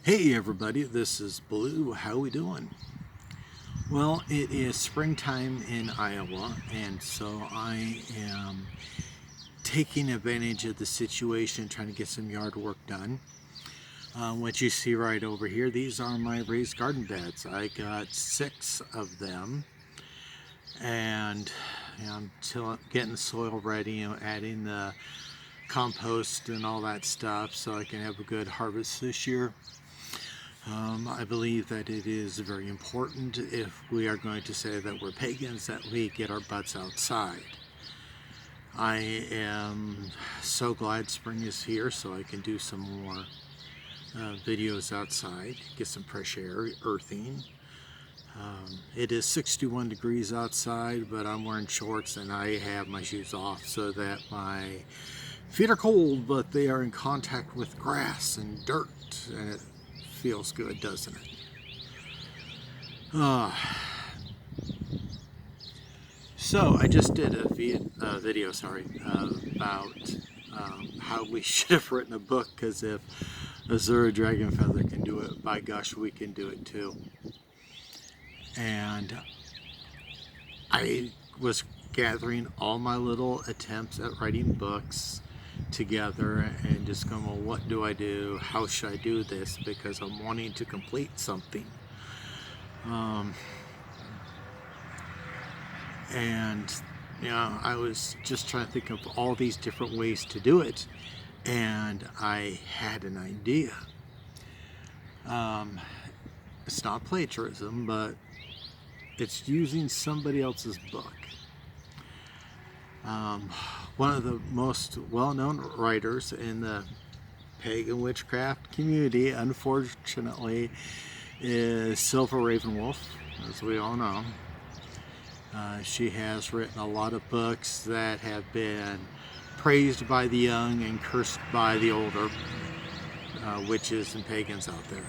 Hey everybody, this is Blue. How we doing? Well, it is springtime in Iowa, and so I am taking advantage of the situation, trying to get some yard work done. What you see right over here, these are my raised garden beds. I got 6 of them, and I'm getting the soil ready, adding the compost and all that stuff so I can have a good harvest this year. I believe that it is very important, if we are going to say that we're pagans, that we get our butts outside. I am so glad spring is here so I can do some more videos outside, get some fresh air, earthing. It is 61 degrees outside, but I'm wearing shorts and I have my shoes off so that my feet are cold, but they are in contact with grass and dirt, and it feels good, doesn't it? So I just did a video, about how we should have written a book, because if Azura Dragon Feather can do it, by gosh, we can do it too. And I was gathering all my little attempts at writing books together and just going, well, what do I do? How should I do this? Because I'm wanting to complete something. And I was just trying to think of all these different ways to do it, and I had an idea. It's not plagiarism, but it's using somebody else's book. One of the most well-known writers in the pagan witchcraft community, unfortunately, is Silver Ravenwolf, as we all know. She has written a lot of books that have been praised by the young and cursed by the older witches and pagans out there.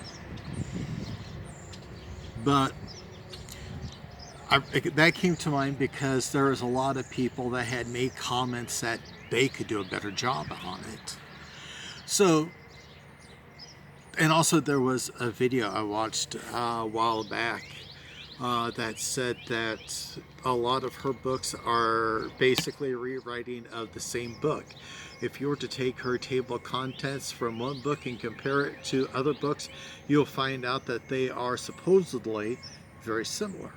But that came to mind because there was a lot of people that had made comments that they could do a better job on it. So, and also there was a video I watched a while back that said that a lot of her books are basically a rewriting of the same book. If you were to take her table of contents from one book and compare it to other books, you'll find out that they are supposedly very similar.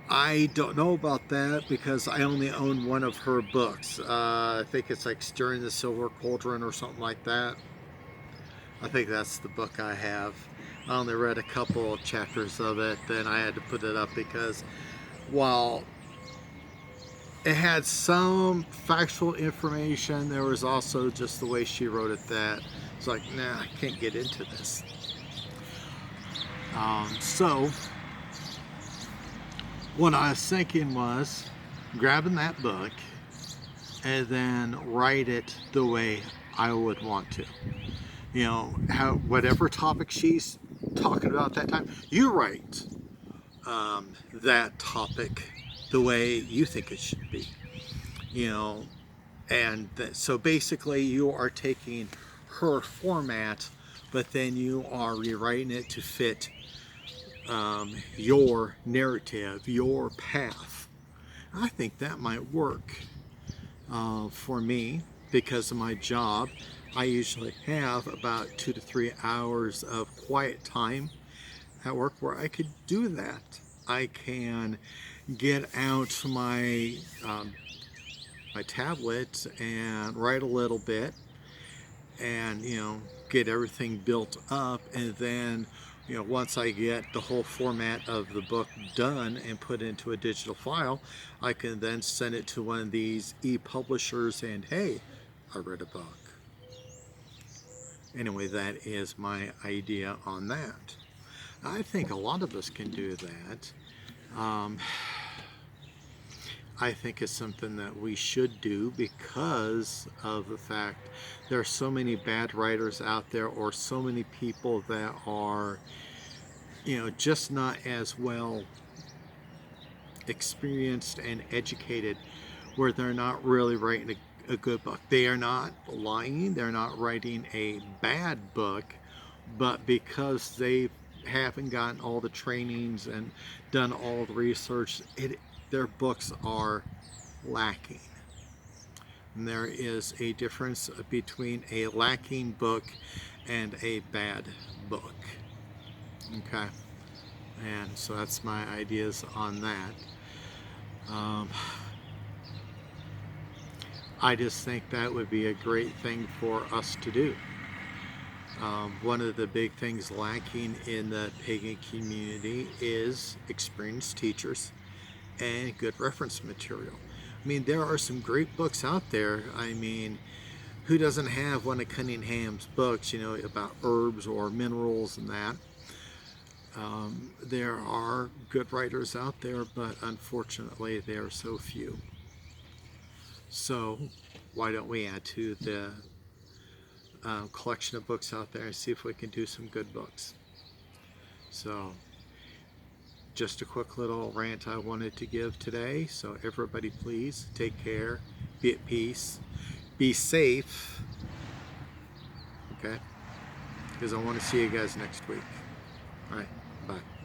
I don't know about that because I only own one of her books. I think it's like Stirring the Silver Cauldron or something like that. I think that's the book I have. I only read a couple of chapters of it, then I had to put it up because while it had some factual information, there was also just the way she wrote it that it's like, nah, I can't get into this. So what I was thinking was grabbing that book and then write it the way I would want to. Whatever topic she's talking about that time, you write that topic the way you think it should be. So basically you are taking her format, but then you are rewriting it to fit your narrative, your path. I think that might work for me because of my job. I usually have about 2 to 3 hours of quiet time at work where I could do that. I can get out my my tablet and write a little bit and get everything built up, and then once I get the whole format of the book done and put into a digital file, I can then send it to one of these e-publishers and, hey, I read a book. Anyway, that is my idea on that. I think a lot of us can do that. I think it's something that we should do because of the fact there are so many bad writers out there, or so many people that are, just not as well experienced and educated, where they're not really writing a good book. They are not lying, they're not writing a bad book. but because they haven't gotten all the trainings and done all the research, their books are lacking. And there is a difference between a lacking book and a bad book. Okay, and so that's my ideas on that. I just think that would be a great thing for us to do. One of the big things lacking in the pagan community is experienced teachers and good reference material. I mean, there are some great books out there. I mean, who doesn't have one of Cunningham's books, you know, about herbs or minerals and that? There are good writers out there, but unfortunately, there are so few. So, why don't we add to the collection of books out there and see if we can do some good books? So, just a quick little rant I wanted to give today. So, everybody, please take care, be at peace, be safe, okay? Because I want to see you guys next week. All right, bye.